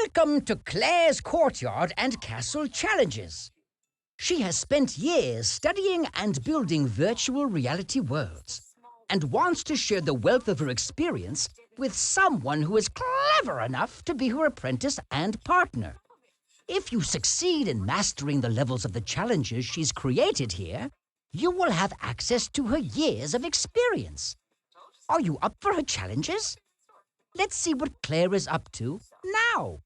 Welcome to Claire's Courtyard and Castle Challenges. She has spent years studying and building virtual reality worlds and wants to share the wealth of her experience with someone who is clever enough to be her apprentice and partner. If you succeed in mastering the levels of the challenges she's created here, you will have access to her years of experience. Are you up for her challenges? Let's see what Claire is up to now.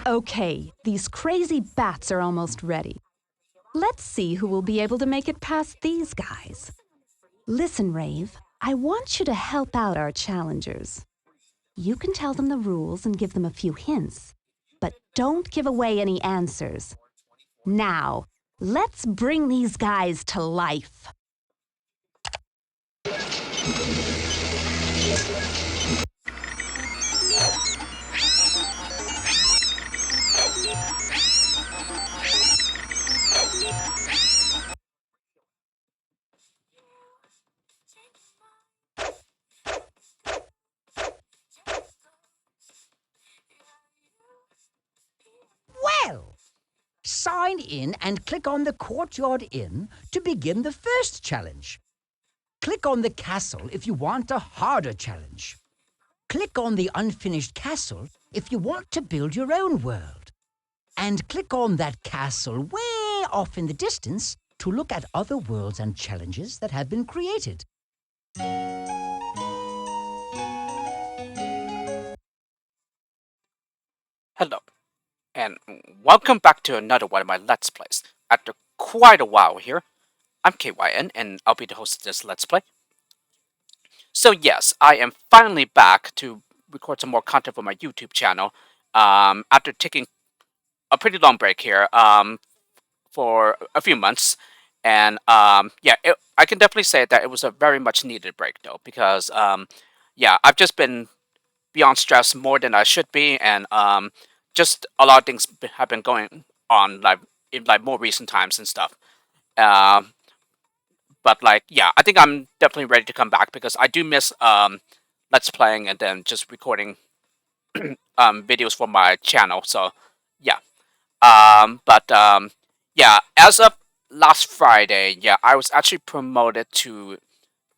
Okay, these crazy bats are almost ready. Let's see who will be able to make it past these guys. Listen, Rave, I want you to help out our challengers. You can tell them the rules and give them a few hints, but don't give away any answers. Now, let's bring these guys to life. Well, sign in and click on the Courtyard Inn to begin the first challenge. Click on the castle if you want a harder challenge. Click on the unfinished castle if you want to build your own world. And click on that castle way off in the distance to look at other worlds and challenges that have been created. Hello, and welcome back to another one of my Let's Plays. After quite a while here, I'm KYN, and I'll be the host of this Let's Play. So yes, I am finally back to record some more content for my YouTube channel, after taking a pretty long break here, for a few months. And yeah, I can definitely say that it was a very much needed break, though, because yeah, I've just been beyond stress more than I should be, and just a lot of things have been going on in more recent times and stuff. Uh, but yeah, I think I'm definitely ready to come back because I do miss Let's Playing and then just recording videos for my channel. So yeah, but yeah, as of last Friday, yeah, I was actually promoted to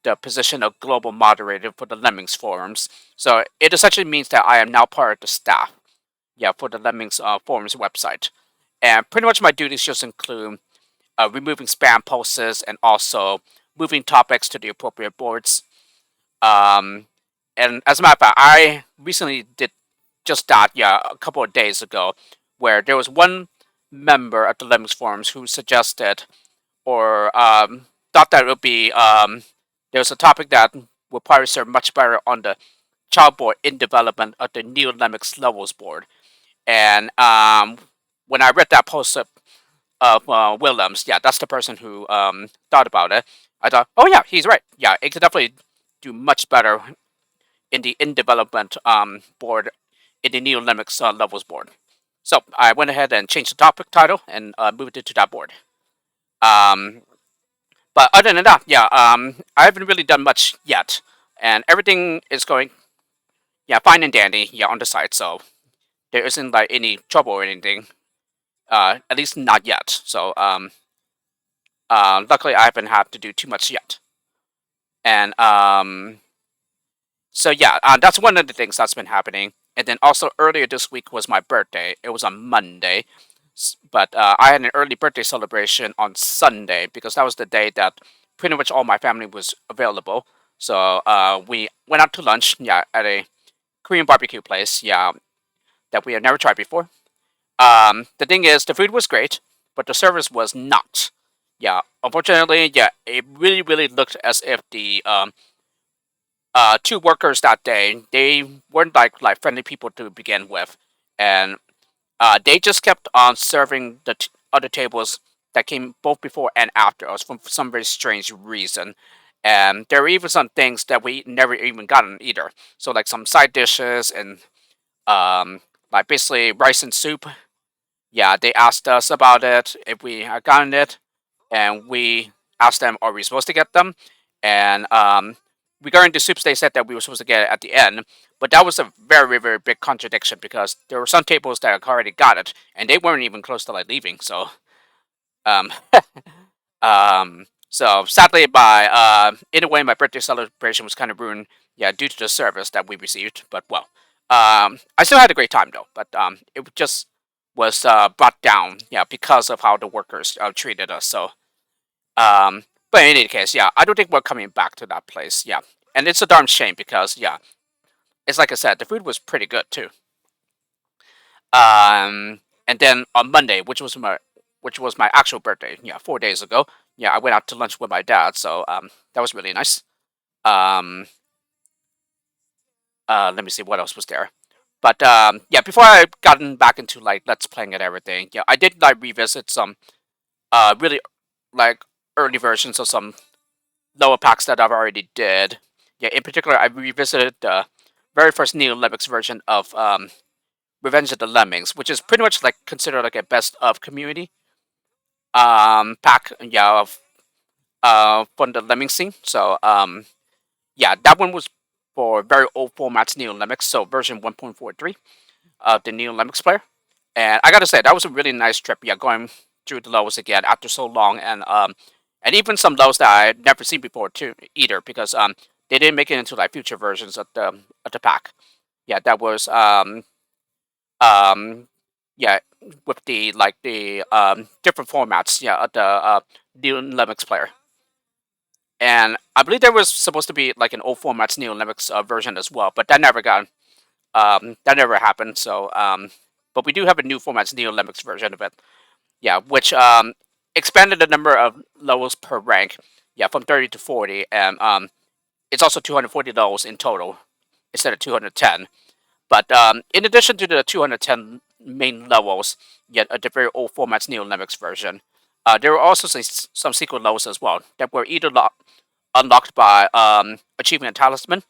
the position of global moderator for the Lemmings forums. So it essentially means that I am now part of the staff, yeah, for the Lemmings forums website. And pretty much my duties just include removing spam posts and also moving topics to the appropriate boards. Um, and as a matter of fact, I recently did just that, yeah, a couple of days ago, where there was one member at the Lemmings forums who suggested or thought that it would be there's a topic that would probably serve much better on the child board in development of the new Lemmings levels board. And when I read that post of Willems, yeah, that's the person who thought about it. I thought, oh yeah, he's right. Yeah, it could definitely do much better in the in development board in the new Lemmings levels board. So I went ahead and changed the topic title and moved it to that board. Um, but other than that, yeah, I haven't really done much yet, and everything is going, yeah, fine and dandy, yeah, on the site. So there isn't like any trouble or anything, at least not yet. So luckily I haven't had to do too much yet, and so yeah, that's one of the things that's been happening. And then also earlier this week was my birthday. It was on Monday, but I had an early birthday celebration on Sunday because that was the day that pretty much all my family was available. So we went out to lunch, yeah, at a Korean barbecue place, yeah, that we had never tried before. The thing is, the food was great, but the service was not. Yeah, unfortunately, yeah, it really, really looked as if the two workers that day, they weren't like friendly people to begin with, and they just kept on serving the other tables that came both before and after us for some very strange reason. And there were even some things that we never even gotten either. So like some side dishes and um, like basically rice and soup. Yeah, they asked us about it if we had gotten it, and we asked them, "Are we supposed to get them?" And regarding the soups, they said that we were supposed to get it at the end, but that was a very, very big contradiction because there were some tables that already got it, and they weren't even close to like leaving. So, um, so sadly, in a way, my birthday celebration was kind of ruined. Yeah, due to the service that we received. But well, I still had a great time though. But it just was brought down, yeah, because of how the workers treated us. So, but in any case, yeah, I don't think we're coming back to that place. Yeah, and it's a darn shame because yeah, it's like I said, the food was pretty good too. And then on Monday, which was my actual birthday, yeah, 4 days ago, yeah, I went out to lunch with my dad, so that was really nice. Um, let me see what else was there. But yeah, before I gotten back into like let's playing and everything, yeah, I did like revisit some really like early versions of some lower packs that I've already did. Yeah, in particular, I revisited the very first Neo Lemix version of Revenge of the Lemmings, which is pretty much like considered like a best of community pack, yeah, of from the Lemming scene. So yeah, that one was for very old formats Neo Lemix, so version 1.43 of the Neo Lemix player. And I gotta say that was a really nice trip. Yeah, going through the levels again after so long, and even some levels that I had never seen before too either, because they didn't make it into like future versions of the pack. Yeah, that was um yeah, with the different formats, yeah, of the Neo Lemix player. And I believe there was supposed to be like an old formats Neo Lemix version as well, but that never happened. So but we do have a new formats Neo Lemix version of it. Yeah, which expanded the number of levels per rank. Yeah, from 30 to 40, and it's also 240 levels in total instead of 210. But in addition to the 210 main levels, yet a very old formats Neo Lemix version, there were also some secret levels as well that were either unlocked by achieving a talisman,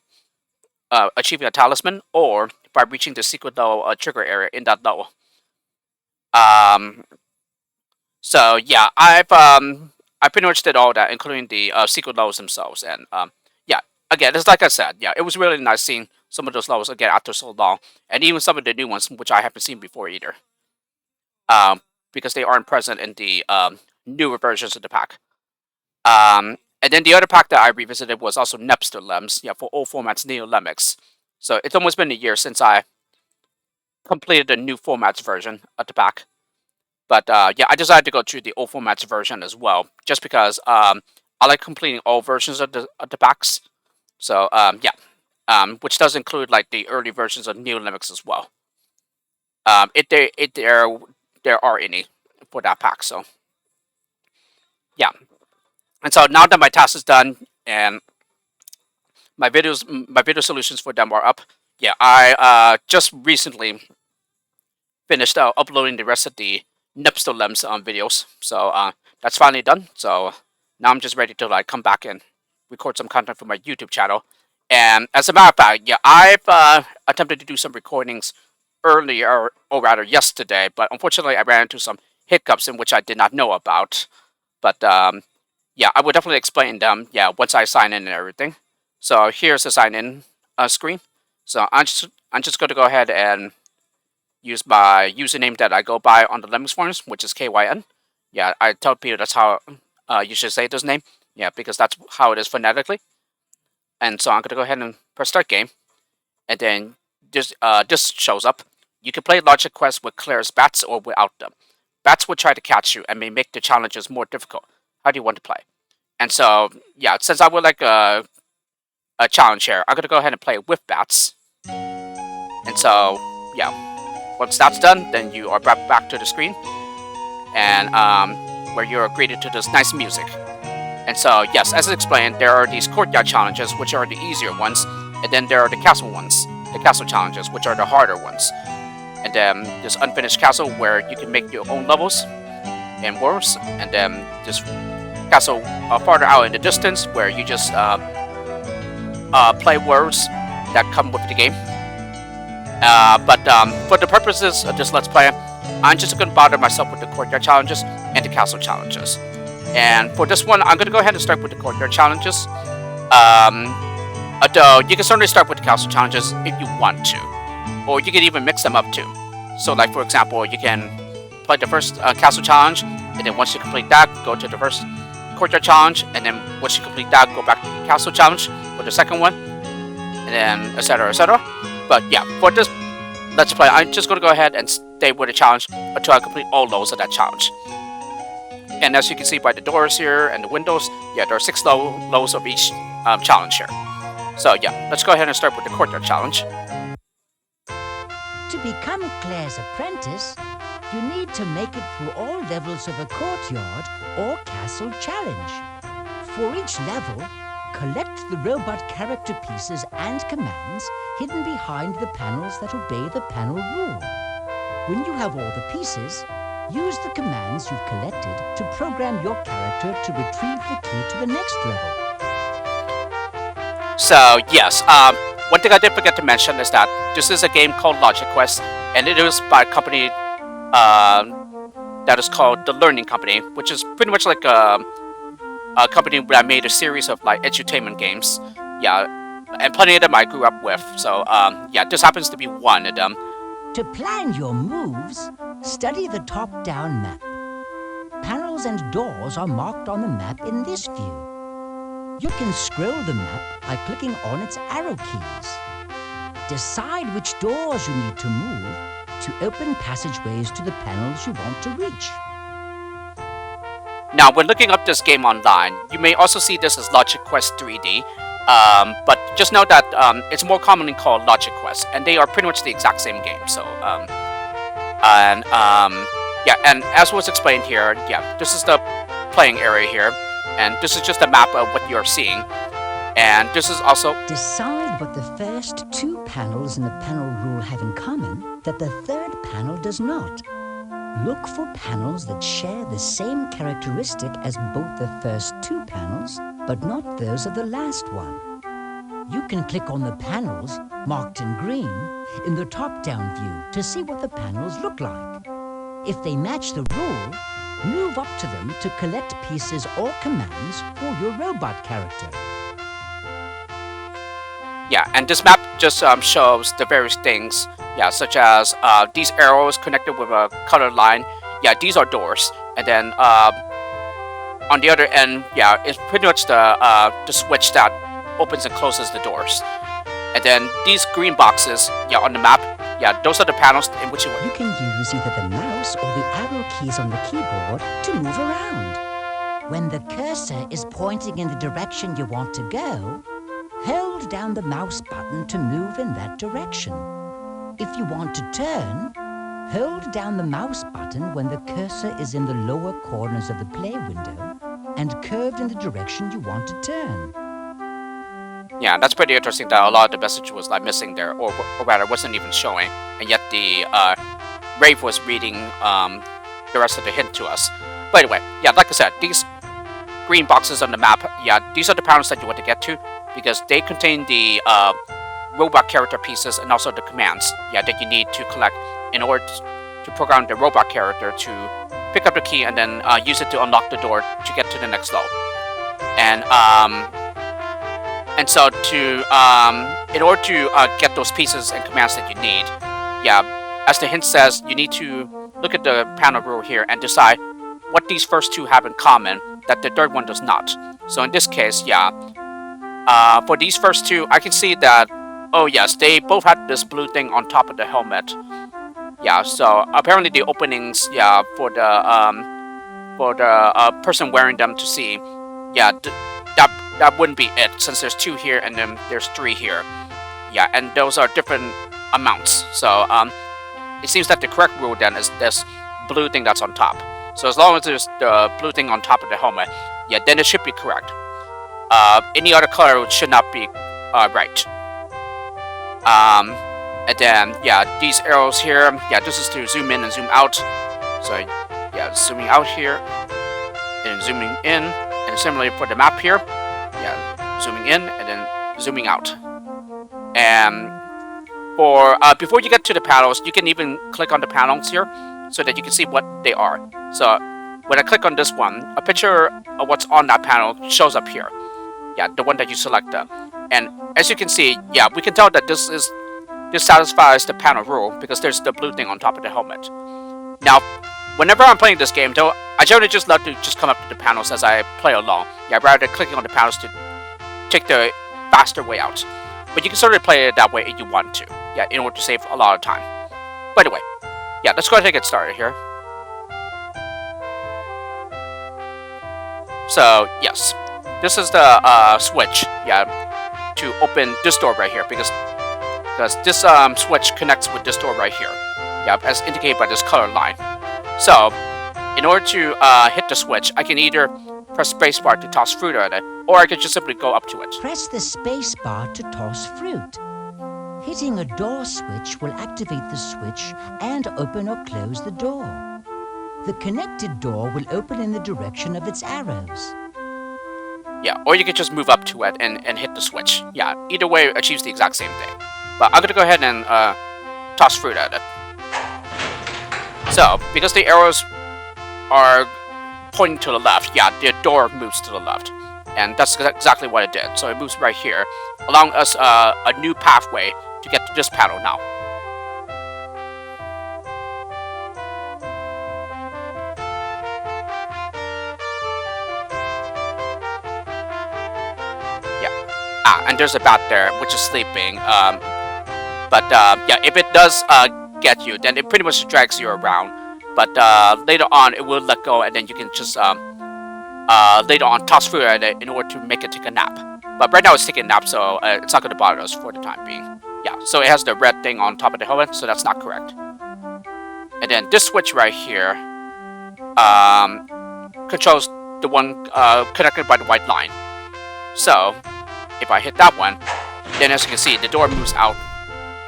or by reaching the secret level trigger area in that level. Um, so yeah, I pretty much did all that, including the secret levels themselves, and yeah, again, it's like I said, yeah, it was really nice seeing some of those levels again after so long, and even some of the new ones which I haven't seen before either, um, because they aren't present in the newer versions of the pack. And then the other pack that I revisited was also Nepster Lems, yeah, for old formats Neo Lemix. So it's almost been a year since I completed the new formats version of the pack. But yeah, I decided to go through the old formats version as well, just because I like completing all versions of the packs. So yeah, which does include like the early versions of Neo Lemix as well. There are any for that pack. So yeah, and so now that my task is done and my video solutions for them are up, yeah, I just recently finished uploading the rest of the Nipster Lems videos. So that's finally done. So now I'm just ready to like come back and record some content for my YouTube channel. And as a matter of fact, yeah, I've attempted to do some recordings earlier, or rather yesterday, but unfortunately I ran into some hiccups in which I did not know about. But yeah, I will definitely explain them, yeah, once I sign in and everything. So here's the sign in screen. So I'm just going to go ahead and use my username that I go by on the Lemmings forums, which is KYN. Yeah, I tell people that's how you should say this name. Yeah, because that's how it is phonetically. And so I'm going to go ahead and press start game. And then this shows up. You can play logic quests with Claire's bats or without them. Bats will try to catch you and may make the challenges more difficult. How do you want to play? And so, yeah, since I would like a challenge here, I'm going to go ahead and play with bats. And so, yeah, once that's done, then you are brought back to the screen, and where you're greeted to this nice music. And so, yes, as explained, there are these courtyard challenges, which are the easier ones, and then there are the castle ones, the castle challenges, which are the harder ones. And then this unfinished castle where you can make your own levels and worlds, and then this castle farther out in the distance where you just play worlds that come with the game. But for the purposes of this Let's Play, I'm just going to bother myself with the Courtyard challenges and the Castle challenges. And for this one, I'm going to go ahead and start with the Courtyard challenges. Although you can certainly start with the Castle challenges if you want to, or you can even mix them up too. So, like for example, you can play the first Castle challenge, and then once you complete that, go to the first Courtyard challenge, and then once you complete that, go back to the Castle challenge for the second one, and then etc. etc. But yeah, for this Let's Play, I'm just going to go ahead and stay with the challenge until I complete all those of that challenge. And as you can see by the doors here and the windows, yeah, there are 6 lows of each challenge here. So yeah, let's go ahead and start with the Courtyard challenge. To become Claire's apprentice, you need to make it through all levels of a courtyard or castle challenge. For each level, collect the robot character pieces and commands hidden behind the panels that obey the panel rule. When you have all the pieces, use the commands you've collected to program your character to retrieve the key to the next level. So yes, one thing I did forget to mention is that this is a game called Logic Quest, and it is by a company that is called The Learning Company, which is pretty much like a company that made a series of like edutainment games. Yeah, and plenty of them I grew up with. So yeah, this happens to be one of them. To plan your moves, study the top-down map. Panels and doors are marked on the map in this view. You can scroll the map by clicking on its arrow keys. Decide which doors you need to move to open passageways to the panels you want to reach. Now, when looking up this game online, you may also see this as Logic Quest 3D, but just know that it's more commonly called Logic Quest, and they are pretty much the exact same game. So, yeah, and as was explained here, yeah, this is the playing area here, and this is just a map of what you're seeing, and this is also... Decide what the first 2 panels in the panel rule have in common that the third panel does not. Look for panels that share the same characteristic as both the first 2 panels, but not those of the last one. You can click on the panels, marked in green, in the top-down view to see what the panels look like. If they match the rule, move up to them to collect pieces or commands for your robot character. Yeah, and this map just shows the various things, yeah, such as these arrows connected with a colored line. Yeah, these are doors. And then on the other end, yeah, it's pretty much the switch that opens and closes the doors. And then these green boxes, yeah, on the map, yeah, those are the panels in which you can use either the mouse or the arrow keys on the keyboard to move around. When the cursor is pointing in the direction you want to go, hold down the mouse button to move in that direction. If you want to turn, hold down the mouse button when the cursor is in the lower corners of the play window and curved in the direction you want to turn. Yeah, that's pretty interesting that a lot of the message was like missing there, or rather wasn't even showing, and yet the Rave was reading the rest of the hint to us. But anyway, yeah, like I said, these green boxes on the map, yeah, these are the panels that you want to get to, because they contain the robot character pieces and also the commands, yeah, that you need to collect in order to program the robot character to pick up the key and then use it to unlock the door to get to the next level. And so in order to get those pieces and commands that you need, yeah, as the hint says, you need to look at the panel rule here and decide what these first 2 have in common that the third one does not. So in this case, yeah, for these first 2, I can see that, oh yes, they both had this blue thing on top of the helmet. Yeah, so apparently the openings, yeah, for the person wearing them to see, yeah, that wouldn't be it, since there's 2 here and then there's 3 here. Yeah, and those are different amounts. So it seems that the correct rule then is this blue thing that's on top. So as long as there's the blue thing on top of the helmet, yeah, then it should be correct. Any other color should not be right. And then, yeah, these arrows here, yeah, this is to zoom in and zoom out. So, yeah, zooming out here, and zooming in, and similarly for the map here, yeah, zooming in, and then zooming out. And For before you get to the panels, you can even click on the panels here so that you can see what they are. So when I click on this one, a picture of what's on that panel shows up here. Yeah, the one that you selected. And as you can see, yeah, we can tell that this satisfies the panel rule because there's the blue thing on top of the helmet. Now, whenever I'm playing this game, though, I generally just love to just come up to the panels as I play along. Yeah, rather than clicking on the panels to take the faster way out. But you can sort of play it that way if you want to. Yeah, in order to save a lot of time. By the way, yeah, let's go ahead and get started here. So, yes, this is the switch, yeah, to open this door right here because this switch connects with this door right here, yeah, as indicated by this color line. So, in order to hit the switch, I can either press spacebar to toss fruit at it, or I could just simply go up to it. Press the spacebar to toss fruit. Hitting a door switch will activate the switch and open or close the door. The connected door will open in the direction of its arrows. Yeah, or you could just move up to it and hit the switch. Yeah, either way achieves the exact same thing. But I'm gonna go ahead and toss fruit at it. So, because the arrows are pointing to the left, yeah, the door moves to the left. And that's exactly what it did. So it moves right here, allowing us a new pathway to get to this panel now. Yeah. And there's a bat there, which is sleeping. But yeah, if it does get you, then it pretty much drags you around. But later on, it will let go, and then you can just later on toss fruit at it in order to make it take a nap. But right now it's taking a nap, so it's not going to bother us for the time being. Yeah, so it has the red thing on top of the helmet, so that's not correct. And then this switch right here controls the one connected by the white line. So if I hit that one, then as you can see, the door moves out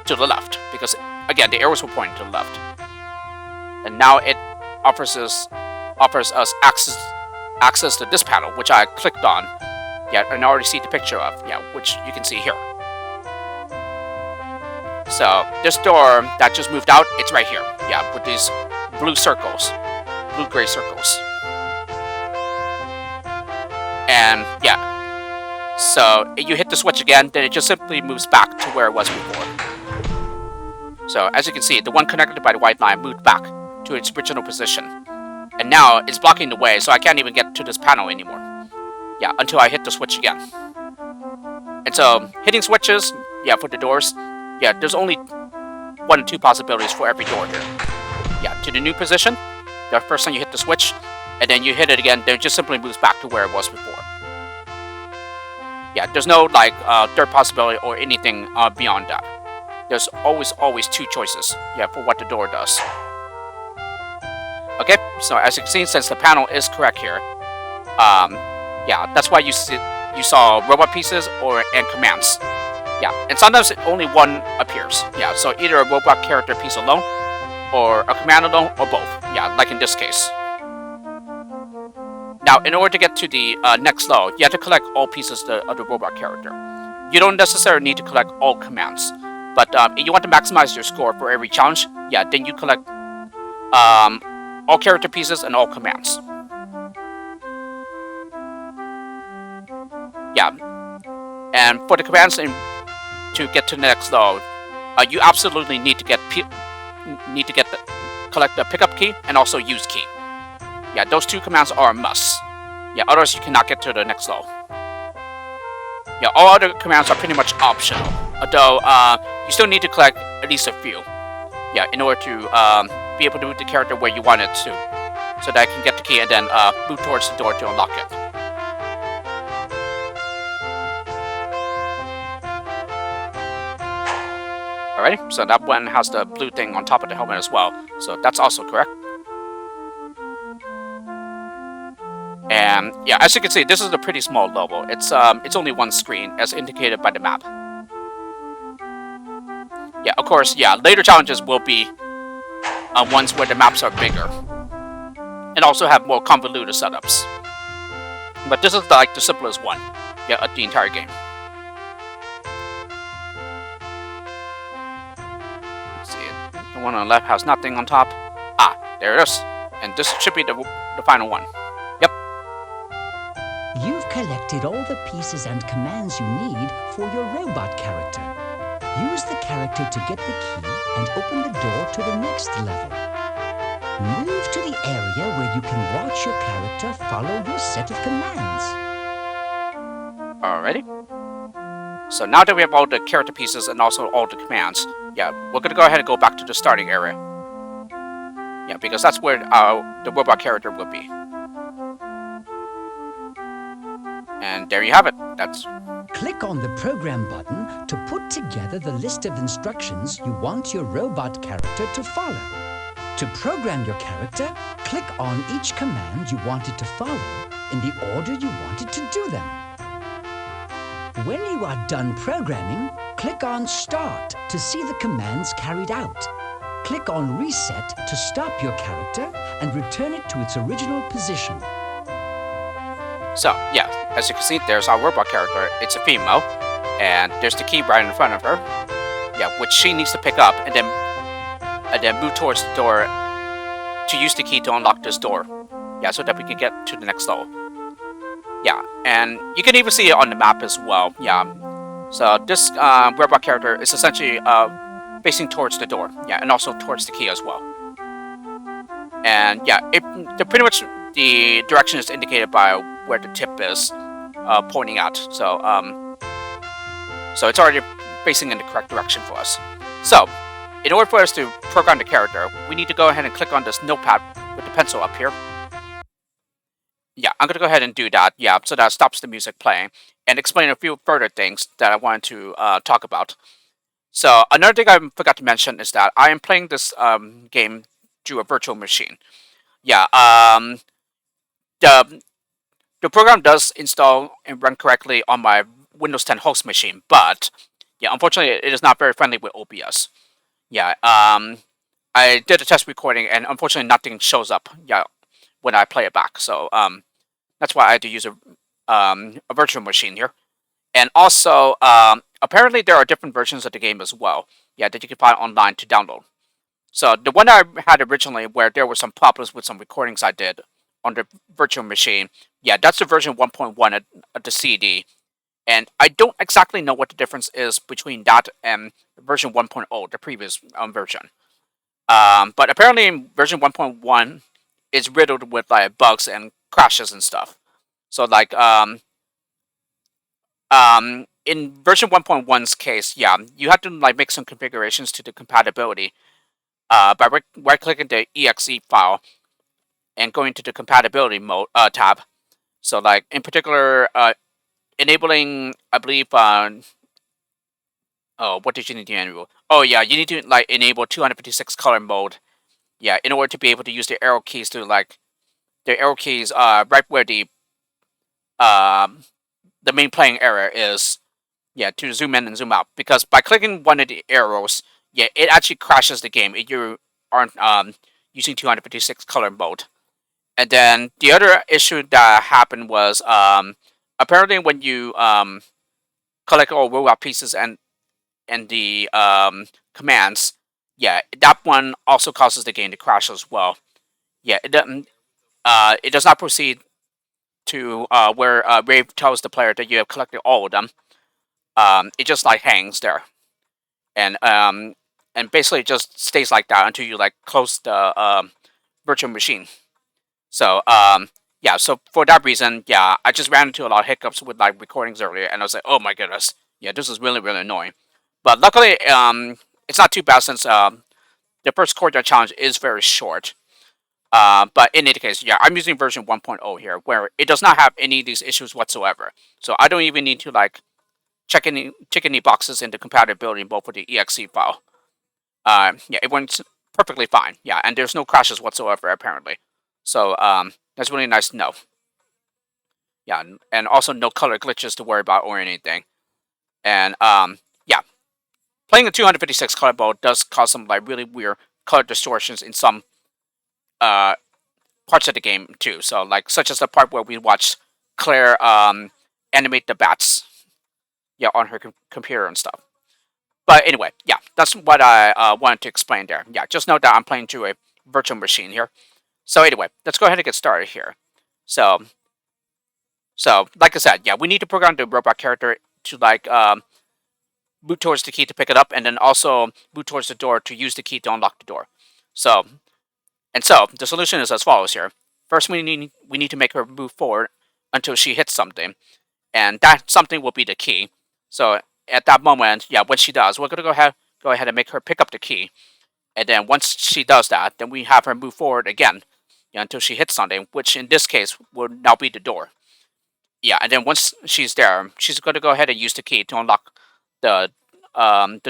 to the left because, again, the arrows were pointing to the left. And now it offers us access to this panel, which I clicked on, yeah, and I already see the picture of, yeah, which you can see here. So this door that just moved out, it's right here, yeah, with these blue circles, blue-gray circles. And yeah, so if you hit the switch again, then it just simply moves back to where it was before. So as you can see, the one connected by the white line moved back to its original position. And now it's blocking the way, so I can't even get to this panel anymore. Yeah, until I hit the switch again. And so, hitting switches, yeah, for the doors, yeah, there's only 1 or 2 possibilities for every door here. Yeah, to the new position, the first time you hit the switch, and then you hit it again, then it just simply moves back to where it was before. Yeah, there's no, like, third possibility or anything beyond that. There's always 2 choices, yeah, for what the door does. Okay, so as you can see, since the panel is correct here, yeah, that's why you saw robot pieces and commands. Yeah, and sometimes only one appears. Yeah, so either a robot character piece alone, or a command alone, or both. Yeah, like in this case. Now, in order to get to the next level, you have to collect all pieces of the robot character. You don't necessarily need to collect all commands, but if you want to maximize your score for every challenge, yeah, then you collect all character pieces and all commands. Yeah, and for the commands to get to the next level, you absolutely need to collect the pickup key and also use key. Yeah, those 2 commands are a must. Yeah, otherwise you cannot get to the next level. Yeah, all other commands are pretty much optional, although you still need to collect at least a few. Yeah, in order to be able to move the character where you want it to, so that I can get the key and then move towards the door to unlock it. Alrighty, so that one has the blue thing on top of the helmet as well, so that's also correct. And yeah, as you can see, this is a pretty small level. It's only 1 screen, as indicated by the map. Yeah, of course, yeah, later challenges will be ones where the maps are bigger and also have more convoluted setups. But this is like the simplest one, yeah, of the entire game. The one on the left has nothing on top. Ah, there it is. And this should be the final one. Yep. You've collected all the pieces and commands you need for your robot character. Use the character to get the key and open the door to the next level. Move to the area where you can watch your character follow your set of commands. Alrighty. So now that we have all the character pieces and also all the commands, yeah, we're gonna go ahead and go back to the starting area. Yeah, because that's where the robot character will be. And there you have it. That's... Click on the Program button to put together the list of instructions you want your robot character to follow. To program your character, click on each command you want it to follow in the order you want it to do them. When you are done programming, click on Start to see the commands carried out. Click on Reset to stop your character and return it to its original position. So, yeah, as you can see, there's our robot character. It's a female, and there's the key right in front of her. Yeah, which she needs to pick up and then move towards the door to use the key to unlock this door. Yeah, so that we can get to the next level. Yeah, and you can even see it on the map as well. Yeah, so this robot character is essentially facing towards the door. Yeah, and also towards the key as well. And yeah, pretty much the direction is indicated by where the tip is pointing out. So so it's already facing in the correct direction for us. So, in order for us to program the character, we need to go ahead and click on this notepad with the pencil up here. Yeah, I'm going to go ahead and do that, yeah, so that stops the music playing, and explain a few further things that I wanted to talk about. So, another thing I forgot to mention is that I am playing this game through a virtual machine. Yeah, the program does install and run correctly on my Windows 10 host machine, but, yeah, unfortunately, it is not very friendly with OBS. Yeah, I did a test recording, and unfortunately, nothing shows up, yeah, when I play it back. So, that's why I had to use a virtual machine here. And also, apparently, there are different versions of the game as well, yeah, that you can find online to download. So, the one I had originally, where there were some problems with some recordings I did on the virtual machine, yeah, that's the version 1.1 of the CD. And I don't exactly know what the difference is between that and version 1.0, the previous version. But apparently version 1.1 is riddled with like bugs and crashes and stuff. So like in version 1.1's case, yeah, you have to like make some configurations to the compatibility by right-clicking the exe file and going to the compatibility mode tab. So like in particular, enabling, I believe, oh, what did you need to enable? Oh yeah, you need to like enable 256 color mode. Yeah, in order to be able to use the arrow keys to like the arrow keys right where the main playing area is. Yeah, to zoom in and zoom out. Because by clicking one of the arrows, yeah, it actually crashes the game if you aren't using 256 color mode. And then the other issue that happened was apparently when you collect all robot pieces and the commands, yeah, that one also causes the game to crash as well. Yeah, it does not proceed to where Rave tells the player that you have collected all of them. It just like hangs there, and basically it just stays like that until you like close the virtual machine. So yeah, so for that reason, yeah, I just ran into a lot of hiccups with like recordings earlier, and I was like, oh my goodness, yeah, this is really annoying. But luckily, it's not too bad since the first Courtyard challenge is very short. But in any case, yeah, I'm using version 1.0 here, where it does not have any of these issues whatsoever. So I don't even need to like check any boxes in the compatibility mode for the exe file. Yeah, it went perfectly fine. Yeah, and there's no crashes whatsoever apparently. So that's really nice to know. Yeah, and also no color glitches to worry about or anything. And yeah, playing a 256 color mode does cause some like really weird color distortions in some parts of the game too. So like such as the part where we watched Claire animate the bats, yeah, on her computer and stuff. But anyway, yeah, that's what I wanted to explain there. Yeah, just note that I'm playing through a virtual machine here. So anyway, let's go ahead and get started here. So like I said, yeah, we need to program the robot character to like move towards the key to pick it up, and then also move towards the door to use the key to unlock the door. So the solution is as follows here. First, we need to make her move forward until she hits something, and that something will be the key. So at that moment, yeah, when she does, we're gonna go ahead and make her pick up the key, and then once she does that, then we have her move forward again, yeah, until she hits something, which in this case will now be the door. Yeah, and then once she's there, she's gonna go ahead and use the key to unlock the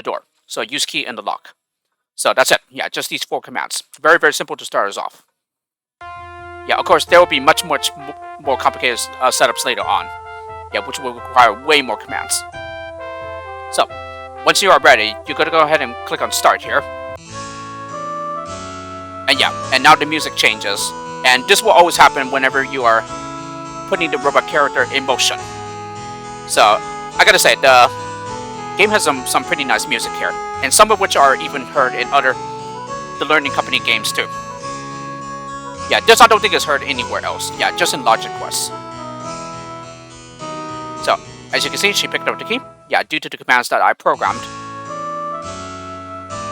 door. So use key in the lock. So that's it. Yeah, just these 4 commands. Very, very simple to start us off. Yeah, of course, there will be much more complicated setups later on. Yeah, which will require way more commands. So, once you are ready, you're going to go ahead and click on Start here. And yeah, and now the music changes. And this will always happen whenever you are putting the robot character in motion. So, I gotta say, the game has some pretty nice music here, and some of which are even heard in other The Learning Company games too. Yeah, this I don't think is heard anywhere else. Yeah, just in Logic Quest. So, as you can see, she picked up the key. Yeah, due to the commands that I programmed.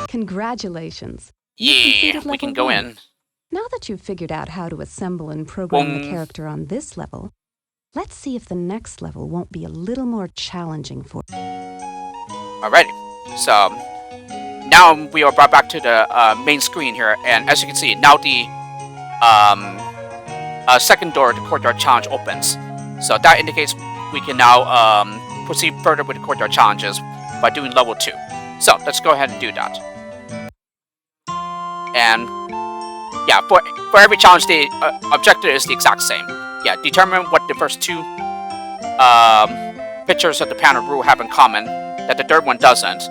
Congratulations. Yeah, we can go in. Now that you've figured out how to assemble and program the character on this level, let's see if the next level won't be a little more challenging for you. Alrighty, so now we are brought back to the main screen here, and as you can see, now the second door to the Courtyard challenge opens. So that indicates we can now proceed further with the Courtyard challenges by doing level 2. So let's go ahead and do that. And yeah, for every challenge, the objective is the exact same. Yeah, determine what the first 2 pictures of the panel rule have in common that the third one doesn't,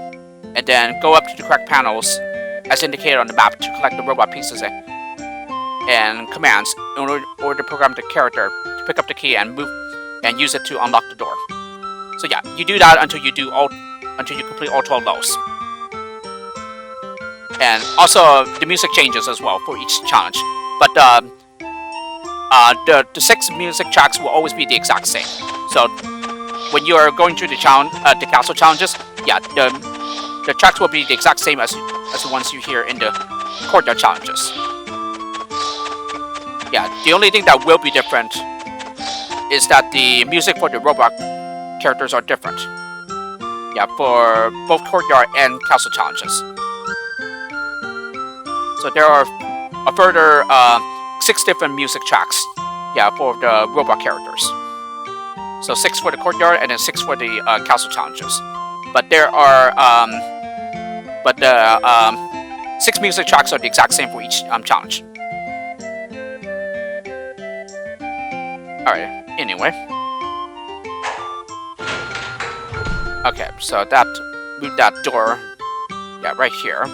and then go up to the correct panels as indicated on the map to collect the robot pieces and commands in order to program the character to pick up the key and move and use it to unlock the door. So yeah, you do that until you complete all 12 levels. And also the music changes as well for each challenge, but the 6 music tracks will always be the exact same. So when you are going through the castle challenges, yeah, the tracks will be the exact same as the ones you hear in the Courtyard challenges. Yeah, the only thing that will be different is that the music for the robot characters are different. Yeah, for both Courtyard and castle challenges. So there are a further 6 different music tracks, yeah, for the robot characters. So 6 for the Courtyard and then 6 for the castle challenges. But there are, the 6 music tracks are the exact same for each challenge. Alright, anyway. Okay, so move that door, yeah, right here,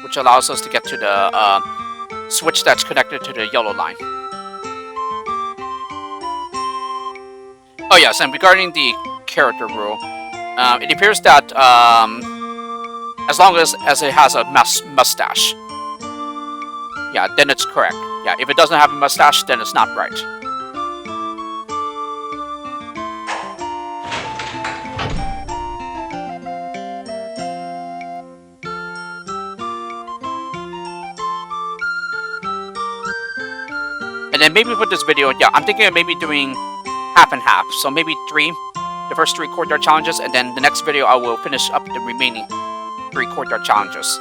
which allows us to get to the switch that's connected to the yellow line. Oh yes, and regarding the character rule, it appears that as long as it has a mustache, yeah, then it's correct. Yeah, if it doesn't have a mustache, then it's not right. And then maybe with this video, yeah, I'm thinking of maybe doing half and half. So maybe the first 3 Courtyard challenges, and then the next video I will finish up the remaining 3 Courtyard challenges.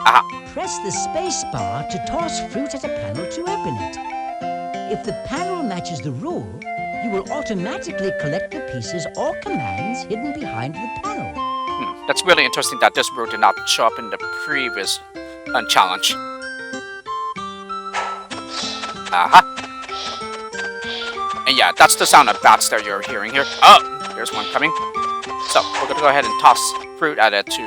Aha. Press the space bar to toss fruit at a panel to open it. If the panel matches the rule, you will automatically collect the pieces or commands hidden behind the panel. That's really interesting that this rule did not show up in the previous challenge. Aha. And yeah, that's the sound of bats that you're hearing here. Oh, there's one coming. So we're gonna go ahead and toss fruit at it to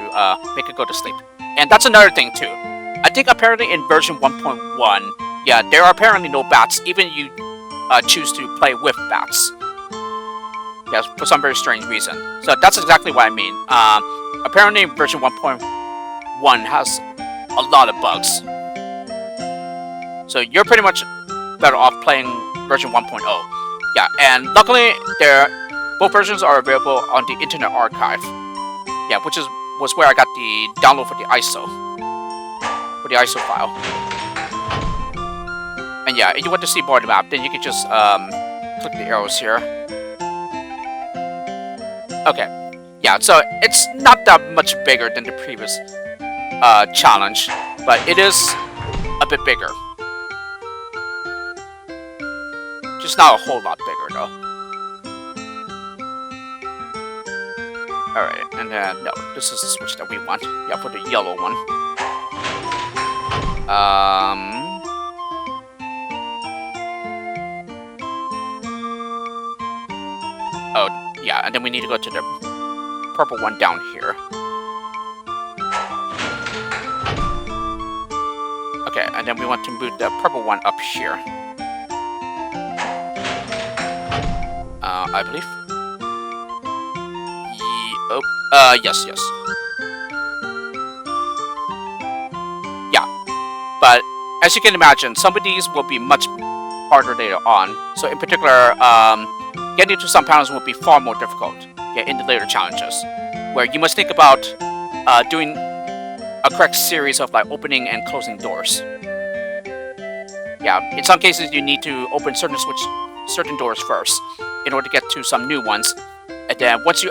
make it go to sleep. And that's another thing too. I think apparently in version 1.1, yeah, there are apparently no bats, even if you choose to play with bats. Yeah, for some very strange reason. So that's exactly what I mean. apparently version 1.1 has a lot of bugs. So you're pretty much better off playing version 1.0. Yeah, and luckily both versions are available on the Internet Archive. Yeah, which was where I got the download for the ISO file. And yeah, if you want to see more of the map, then you can just click the arrows here. Okay, yeah, so it's not that much bigger than the previous challenge, but it is a bit bigger. Just not a whole lot bigger though. Alright, and then, no, this is the switch that we want. Yeah, for the yellow one. Oh, yeah, and then we need to go to the purple one down here. Okay, and then we want to move the purple one up here. I believe. Yes. Yeah, but as you can imagine, some of these will be much harder later on. So in particular, getting to some panels will be far more difficult. Yeah, in the later challenges, where you must think about doing a correct series of like opening and closing doors. Yeah, in some cases you need to open certain doors first in order to get to some new ones, and then once you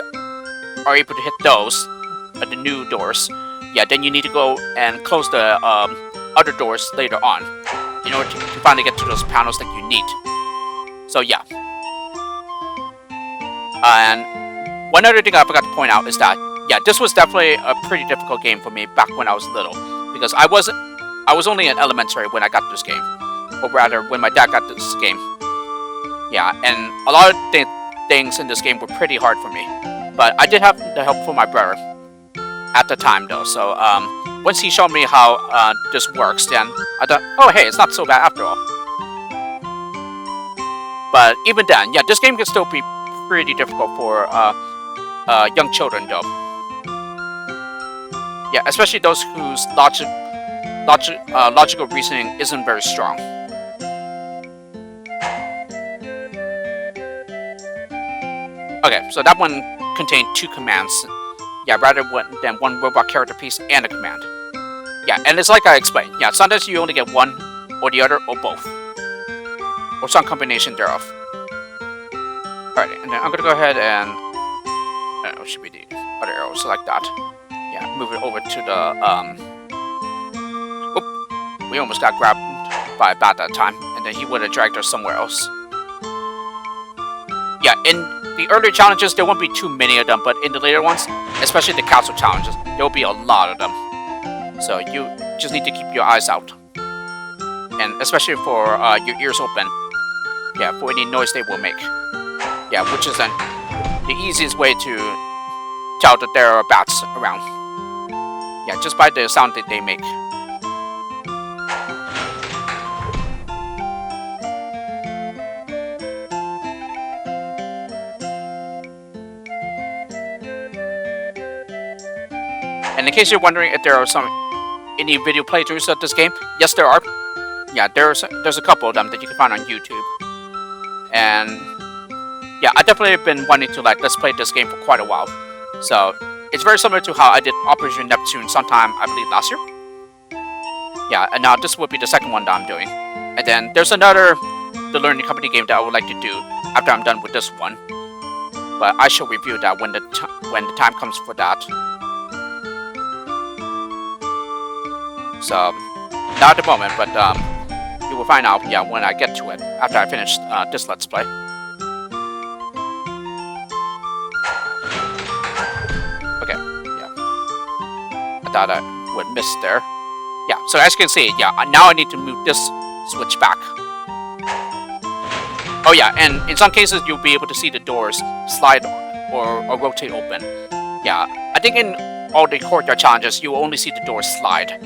are able to hit those, the new doors, yeah, then you need to go and close the other doors later on in order to finally get to those panels that you need. So yeah. And one other thing I forgot to point out is that, yeah, this was definitely a pretty difficult game for me back when I was little, because I was only in elementary when I got this game, or rather, when my dad got this game. Yeah, and a lot of things in this game were pretty hard for me, but I did have the help from my brother at the time, though. So once he showed me how this works, then I thought, oh hey, it's not so bad after all. But even then, yeah, this game can still be pretty difficult for young children, though. Yeah, especially those whose logical reasoning isn't very strong. Okay, so that one contained 2 commands. Yeah, rather than one robot character piece and a command. Yeah, and it's like I explained. Yeah, sometimes you only get one, or the other, or both. Or some combination thereof. Alright, and then I'm gonna go ahead and... what should be the other arrow? Select that. Yeah, move it over to the... Oop! We almost got grabbed by a bat that time, and then he would have dragged us somewhere else. Yeah, in the earlier challenges, there won't be too many of them, but in the later ones, especially the castle challenges, there will be a lot of them. So you just need to keep your eyes out. And especially for your ears open. Yeah, for any noise they will make. Yeah, which is the easiest way to tell that there are bats around. Yeah, just by the sound that they make. And in case you're wondering if there are any video playthroughs of this game, yes, there are. Yeah, there's a couple of them that you can find on YouTube. And yeah, I definitely have been wanting to let's play this game for quite a while. So it's very similar to how I did Operation Neptune sometime, I believe, last year. Yeah, and now this will be the second one that I'm doing. And then there's another The Learning Company game that I would like to do after I'm done with this one. But I shall review that when the time comes for that. So, not at the moment, but you will find out, yeah, when I get to it, after I finish this Let's Play. Okay, yeah. I thought I would miss there. Yeah, so as you can see, yeah, now I need to move this switch back. Oh yeah, and in some cases you'll be able to see the doors slide or rotate open. Yeah, I think in all the Courtyard challenges, you will only see the doors slide.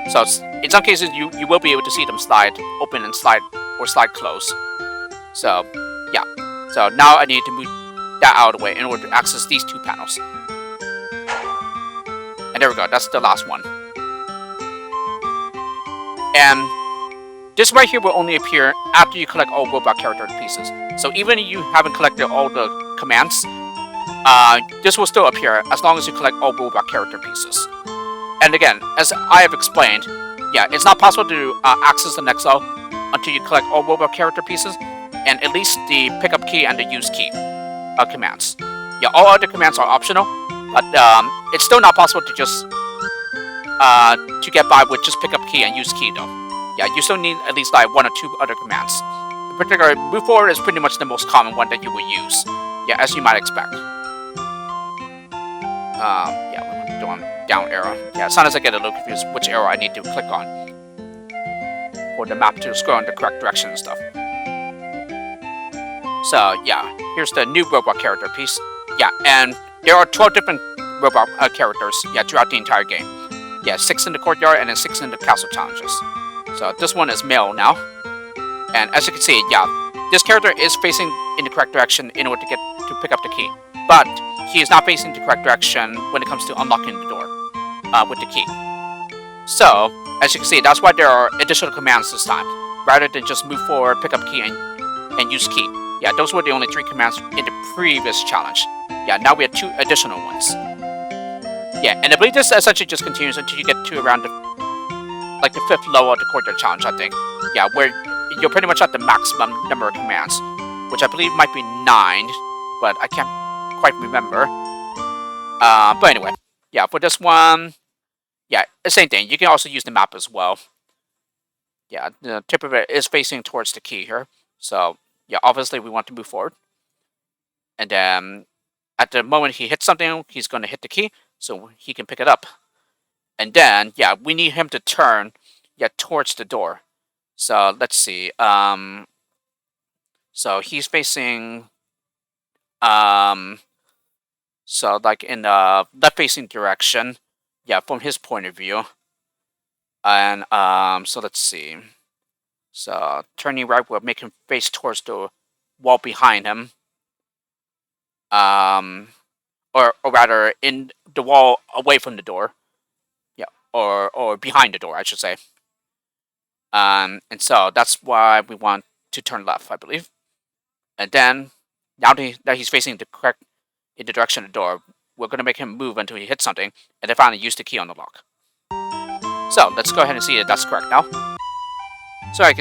So in some cases, you will be able to see them slide open and slide close. So yeah. So now I need to that out of the way in order to access these 2 panels. And there we go, that's the last one. And this right here will only appear after you collect all robot character pieces. So even if you haven't collected all the commands, this will still appear as long as you collect all robot character pieces. And again, as I have explained, yeah, it's not possible to access the next level until you collect all robot character pieces and at least the pickup key and the use key commands. Yeah, all other commands are optional, but it's still not possible to just to get by with just pickup key and use key though. Yeah, you still need at least like 1 or 2 other commands. In particular, move forward is pretty much the most common one that you will use. Yeah, as you might expect. Yeah, we're doing down arrow. Yeah, sometimes I get a little confused which arrow I need to click on for the map to scroll in the correct direction and stuff. So yeah, here's the new robot character piece. Yeah, and there are 12 different robot characters. Yeah, throughout the entire game. Yeah, 6 in the courtyard and then 6 in the castle challenges. So this one is male now, and as you can see, yeah, this character is facing in the correct direction in order to pick up the key, but he is not facing the correct direction when it comes to unlocking the door with the key. So as you can see, that's why there are additional commands this time, rather than just move forward, pick up key, and use key. Yeah, those were the only 3 commands in the previous challenge. Yeah, now we have 2 additional ones. Yeah, and I believe this essentially just continues until you get to around the 5th level of the courtyard challenge, I think. Yeah, where you're pretty much at the maximum number of commands, which I believe might be 9, but I can't quite remember. But anyway, yeah, for this one, yeah, the same thing. You can also use the map as well. Yeah, the tip of it is facing towards the key here. So, yeah, obviously we want to move forward. And then, at the moment he hits something, he's going to hit the key, so he can pick it up. And then, yeah, we need him to turn, yeah, towards the door. So, let's see. So he's facing, so like in the left-facing direction, yeah, from his point of view. And, so let's see. So, turning right will make him face towards the wall behind him. Or rather, in the wall away from the door. Yeah, or behind the door, I should say. And so that's why we want to turn left, I believe. And then, now that he's facing in the direction of the door, we're going to make him move until he hits something, and then finally use the key on the lock. So, let's go ahead and see if that's correct now. So as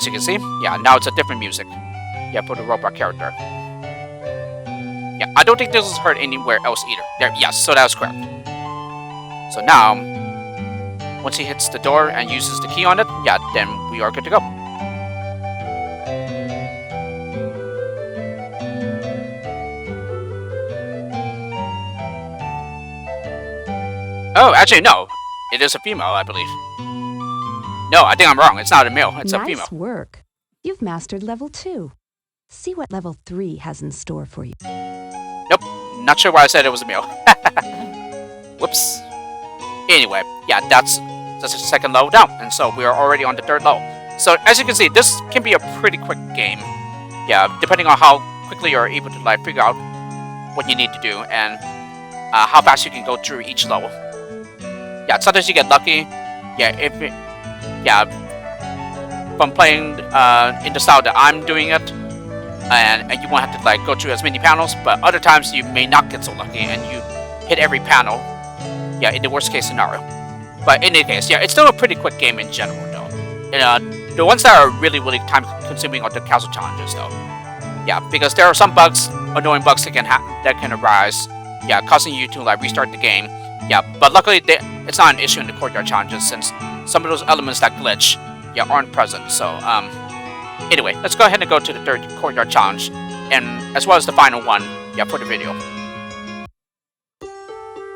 you can see, yeah, now it's a different music. Yeah, for the robot character. Yeah, I don't think this is heard anywhere else either. There, yes, so that was correct. So now, once he hits the door and uses the key on it, yeah, then we are good to go. Oh, actually, no. It is a female, I believe. No, I think I'm wrong. It's not a male. It's a female. Nice work. You've mastered level 2. See what level 3 has in store for you. Nope. Not sure why I said it was a male. Whoops. Anyway, yeah, that's the second level down. And so we are already on the 3rd level. So as you can see, this can be a pretty quick game. Yeah, depending on how quickly you're able to like figure out what you need to do and how fast you can go through each level. Yeah, sometimes you get lucky. Yeah, from playing in the style that I'm doing it, and you won't have to like go through as many panels, but other times you may not get so lucky and you hit every panel, yeah, in the worst case scenario. But in any case, yeah, it's still a pretty quick game in general though. And, the ones that are really time consuming are the castle challenges though. Yeah, because there are some bugs, annoying bugs that can arise, yeah, causing you to like restart the game. Yeah, but luckily it's not an issue in the courtyard challenges since some of those elements that glitch, yeah, aren't present. So, anyway, let's go ahead and go to the 3rd courtyard challenge, and as well as the final one, yeah, for the video.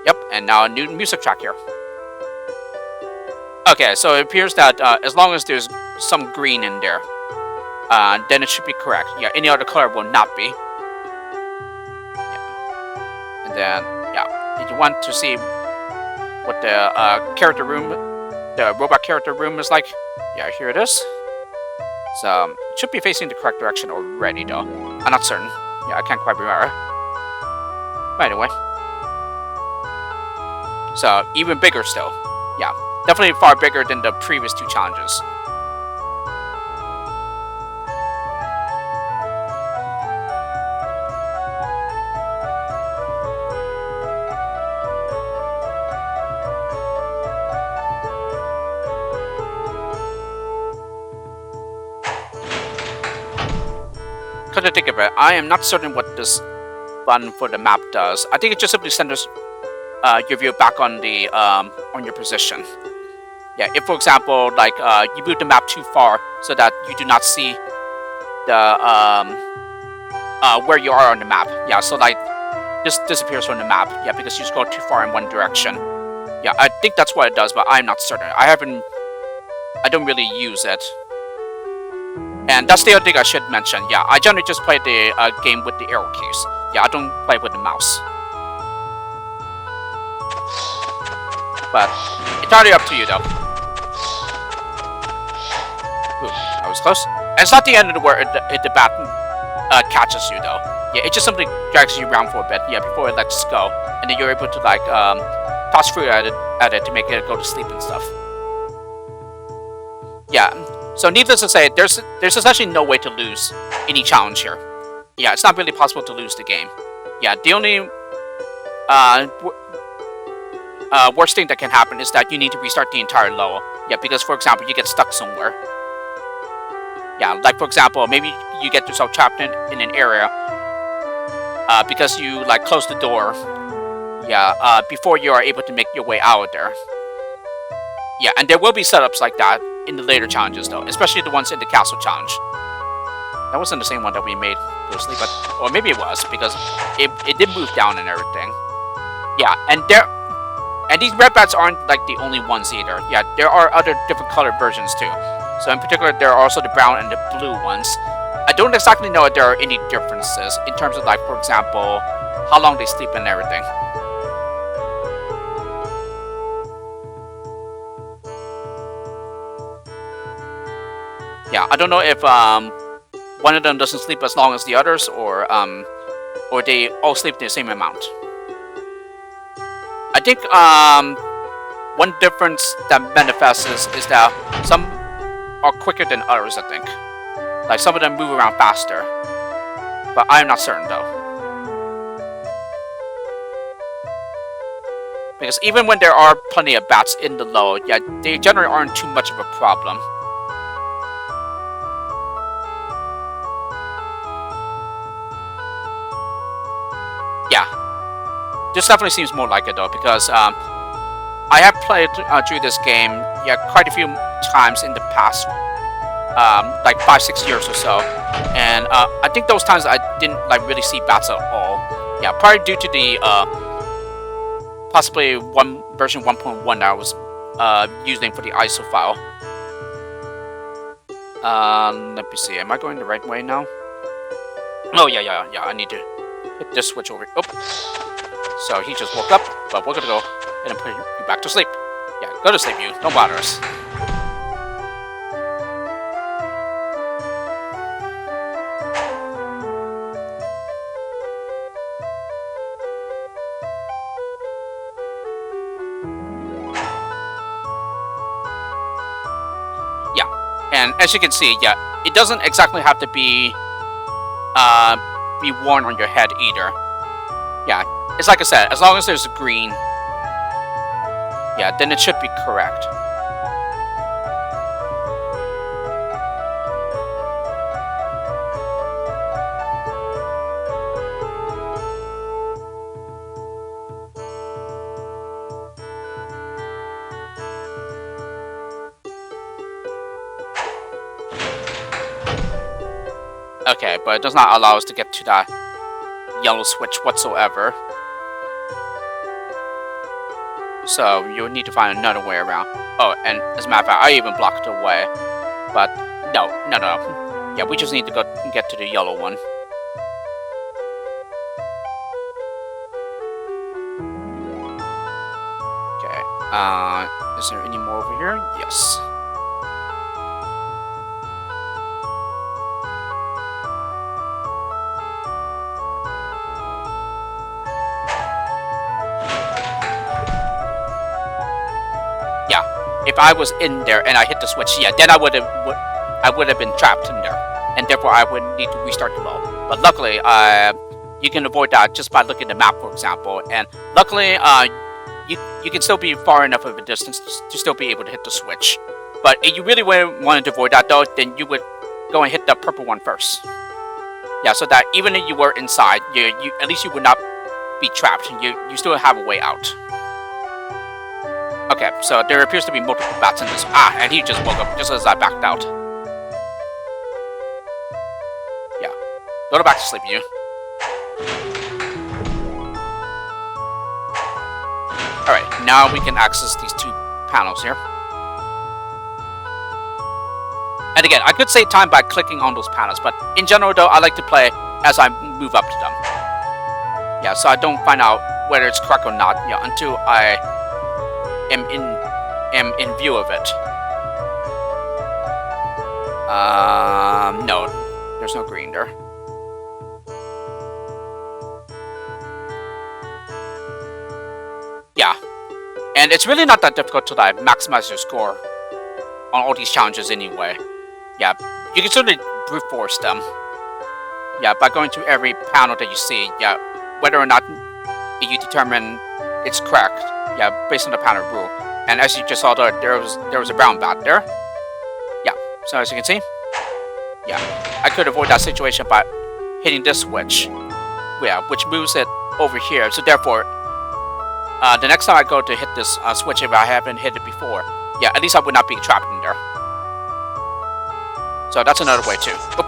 Yep, and now a new music track here. Okay, so it appears that as long as there's some green in there, then it should be correct. Yeah, any other color will not be. Yeah. And then, yeah, if you want to see what the character room, the robot character room is like, yeah, here it is. So, it should be facing the correct direction already though. I'm not certain. Yeah, I can't quite remember. By the way. So, even bigger still. Yeah, definitely far bigger than the previous 2 challenges. Come to think of it, I am not certain what this button for the map does. I think it just simply centers your view back on the on your position. Yeah, if for example, like you move the map too far so that you do not see the where you are on the map. Yeah, so like this disappears from the map. Yeah, because you scroll too far in one direction. Yeah, I think that's what it does, but I'm not certain. I don't really use it. And that's the other thing I should mention. Yeah, I generally just play the game with the arrow keys. Yeah, I don't play with the mouse. But entirely up to you, though. Ooh, that was close. And it's not the end of the world if the bat catches you, though. Yeah, it just simply drags you around for a bit. Yeah, before it lets go, and then you're able to like toss fruit at it to make it go to sleep and stuff. Yeah. So needless to say, there's essentially no way to lose any challenge here. Yeah, it's not really possible to lose the game. Yeah, the only worst thing that can happen is that you need to restart the entire level. Yeah, because for example, you get stuck somewhere. Yeah, like for example, maybe you get yourself trapped in an area because you like close the door. Yeah, before you are able to make your way out of there. Yeah, and there will be setups like that in the later challenges, though, especially the ones in the castle challenge. That wasn't the same one that we made go to sleep, but or maybe it was because it did move down and everything. Yeah, and these red bats aren't like the only ones either. Yeah, there are other different colored versions too. So in particular, there are also the brown and the blue ones. I don't exactly know if there are any differences in terms of like, for example, how long they sleep and everything. Yeah, I don't know if one of them doesn't sleep as long as the others, or they all sleep the same amount. I think one difference that manifests is that some are quicker than others. I think, like some of them move around faster, but I'm not certain though. Because even when there are plenty of bats in the load, yeah, they generally aren't too much of a problem. Yeah, this definitely seems more like it though, because I have played through this game, yeah, quite a few times in the past, like 5-6 years or so, and I think those times I didn't like really see bats at all. Yeah, probably due to the possibly version 1.1 that I was using for the ISO file. Let me see. Am I going the right way now? Oh yeah. I need to hit this switch over. Oh, so he just woke up, but we're gonna go ahead and put you back to sleep. Yeah, go to sleep, you. Don't bother us. Yeah, and as you can see, yeah, it doesn't exactly have to be worn on your head either. Yeah, it's like I said, as long as there's green, yeah, then it should be correct. Okay, but it does not allow us to get to that yellow switch whatsoever. So you'll need to find another way around. Oh, and as a matter of fact, I even blocked the way. But no. Yeah, we just need to go and get to the yellow one. Okay, is there any more over here? Yes. if I was in there and I hit the switch, yeah, then I would have been trapped in there, and therefore I would need to restart the level. But luckily, you can avoid that just by looking at the map, for example. And luckily, you can still be far enough of a distance to still be able to hit the switch. But if you really wanted to avoid that, though, then you would go and hit the purple one first. Yeah, so that even if you were inside, at least you would not be trapped. You still have a way out. Okay, so there appears to be multiple bats in this. Ah, and he just woke up just as I backed out. Yeah, go back to sleep, you. Alright, now we can access these two panels here. And again, I could save time by clicking on those panels, but in general though, I like to play as I move up to them. Yeah, so I don't find out whether it's correct or not, yeah, until I am in view of it. No, there's no green there. Yeah, and it's really not that difficult to like maximize your score on all these challenges anyway. Yeah, you can certainly brute force them. Yeah, by going to every panel that you see. Yeah, whether or not you determine it's correct. Yeah, based on the panel rule. And as you just saw, there was a brown bat there. Yeah, so as you can see, yeah, I could avoid that situation by hitting this switch. Yeah, which moves it over here. So therefore, the next time I go to hit this switch, if I haven't hit it before, yeah, at least I would not be trapped in there. So that's another way too. Oop.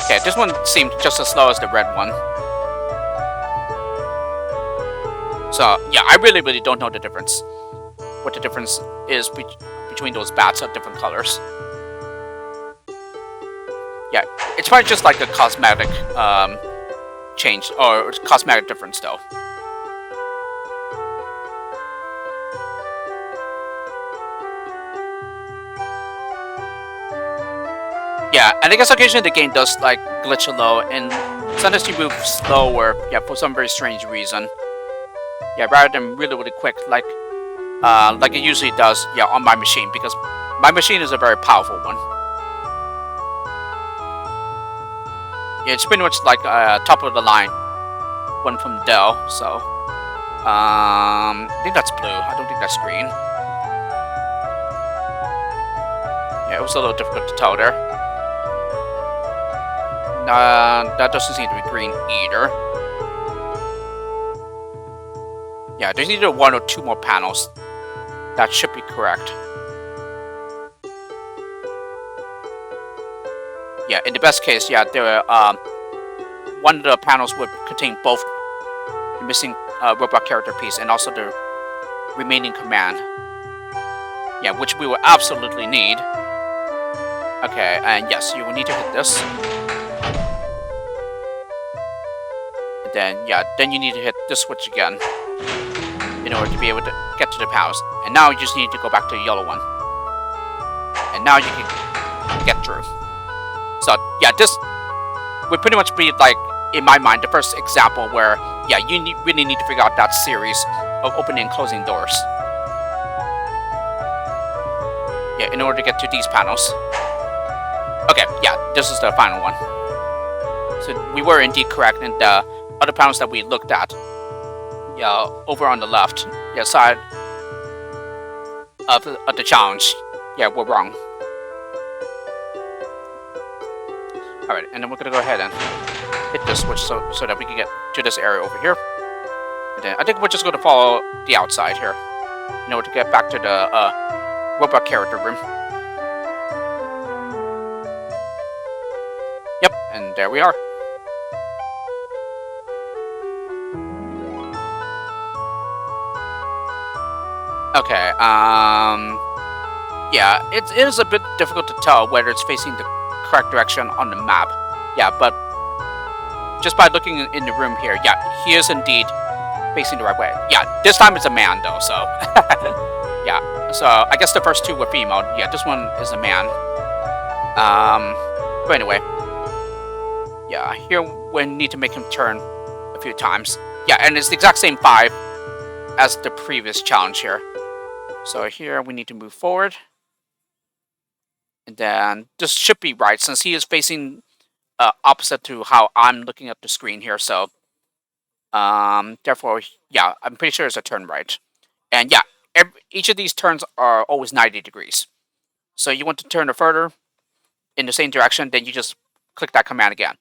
Okay, this one seemed just as slow as the red one. So yeah, I really don't know the difference. What the difference is between those bats of different colors. Yeah, it's probably just like a cosmetic change, or cosmetic difference though. Yeah, and I guess occasionally the game does like glitch a little, and sometimes you move slower, yeah, for some very strange reason. Yeah, rather than really quick, like it usually does, yeah, on my machine, because my machine is a very powerful one. Yeah, it's pretty much like top of the line one from Dell, so I think that's blue. I don't think that's green. Yeah, it was a little difficult to tell there. That doesn't seem to be green either. Yeah, there's either one or two more panels. That should be correct. Yeah, in the best case, yeah, there one of the panels would contain both the missing robot character piece and also the remaining command. Yeah, which we will absolutely need. Okay, and yes, you will need to hit this. And then, yeah, then you need to hit this switch again in order to be able to get to the panels. And now you just need to go back to the yellow one. And now you can get through. So, yeah, this would pretty much be, like, in my mind, the first example where, yeah, you really need to figure out that series of opening and closing doors. Yeah, in order to get to these panels. Okay, yeah, this is the final one. So we were indeed correct, and the other panels that we looked at, yeah, over on the left, yeah, side of the challenge, yeah, we're wrong. Alright, and then we're gonna go ahead and hit this switch so that we can get to this area over here. And then I think we're just gonna follow the outside here in order to get back to the robot character room. Yep, and there we are. Okay, yeah, it is a bit difficult to tell whether it's facing the correct direction on the map. Yeah, but just by looking in the room here, yeah, he is indeed facing the right way. Yeah, this time it's a man though, so yeah. So I guess the first two were female. Yeah, this one is a man. But anyway, yeah, here we need to make him turn a a few times. Yeah, and it's the exact same 5 as the previous challenge here. So here we need to move forward. And then this should be right since he is facing opposite to how I'm looking at the screen here. So therefore, yeah, I'm pretty sure it's a turn right. And yeah, each of these turns are always 90 degrees. So you want to turn it further in the same direction, then you just click that command again.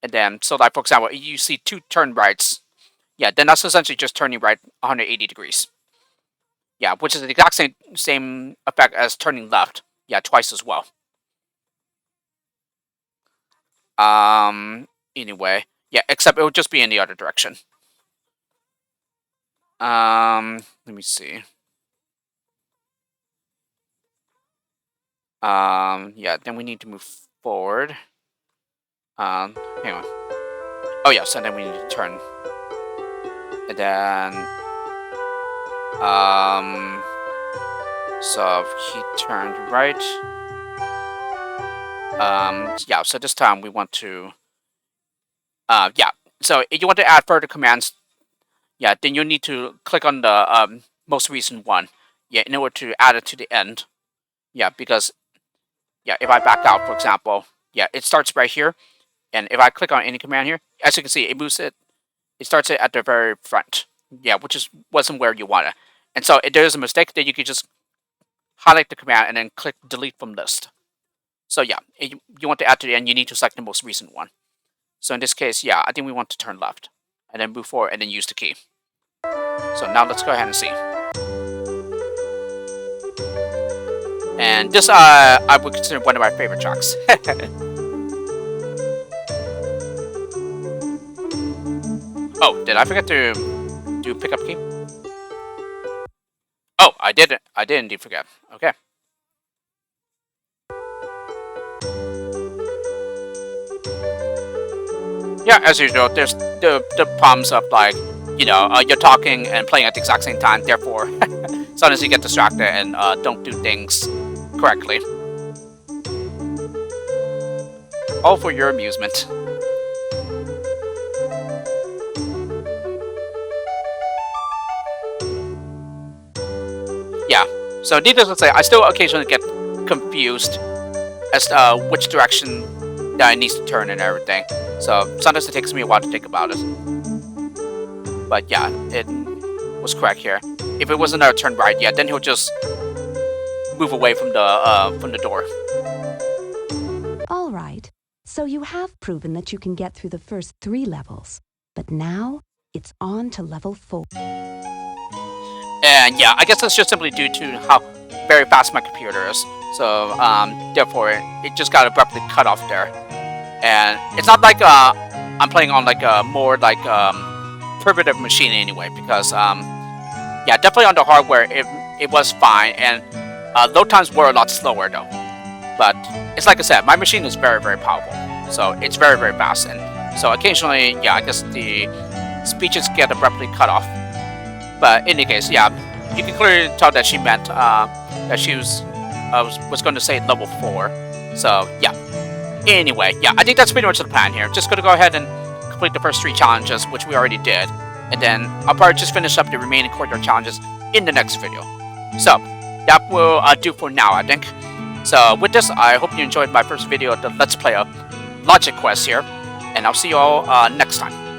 And then, so like for example, you see 2 turn rights. Yeah, then that's essentially just turning right 180 degrees. Yeah, which is the exact same effect as turning left. Yeah, twice as well. Anyway, yeah, except it would just be in the other direction. Let me see. Yeah, then we need to move forward. Hang on. Oh yeah, so then we need to turn. And then, so he turned right. Yeah, so this time we want to, yeah, so if you want to add further commands, yeah, then you need to click on the most recent one, yeah, in order to add it to the end. Yeah, because, yeah, if I back out, for example, yeah, it starts right here, and if I click on any command here, as you can see, it moves it, it starts it at the very front, yeah, which wasn't where you want it. And so if there's a mistake, then you can just highlight the command and then click delete from list. So yeah, if you want to add to the end, you need to select the most recent one. So in this case, yeah, I think we want to turn left, and then move forward, and then use the key. So now let's go ahead and see. And this, I would consider one of my favorite tracks. Oh, did I forget to do pickup key? Oh, I didn't. I did indeed forget. Okay. Yeah, as usual, there's the problems of like, you know, you're talking and playing at the exact same time. Therefore, sometimes you get distracted and don't do things correctly. All for your amusement. Yeah, so needless to say, I still occasionally get confused as to which direction that I need to turn and everything. So sometimes it takes me a while to think about it. But yeah, it was correct here. If it was another turn right, yeah, then he'll just move away from the door. All right, so you have proven that you can get through the first 3 levels, but now it's on to level 4. And yeah, I guess that's just simply due to how very fast my computer is. So therefore, it just got abruptly cut off there. And it's not like I'm playing on like a more like primitive machine anyway, because yeah, definitely on the hardware it was fine, and load times were a lot slower though. But it's like I said, my machine is very, very powerful, so it's very, very fast, and so occasionally, yeah, I guess the speeches get abruptly cut off. But in any case, yeah, you can clearly tell that she meant that she was going to say level 4. So yeah. Anyway, yeah, I think that's pretty much the plan here. Just gonna go ahead and complete the first 3 challenges, which we already did, and then I'll probably just finish up the remaining Courtyard challenges in the next video. So that will do for now, I think. So with this, I hope you enjoyed my first video of the Let's Play of Logic Quest here, and I'll see you all next time.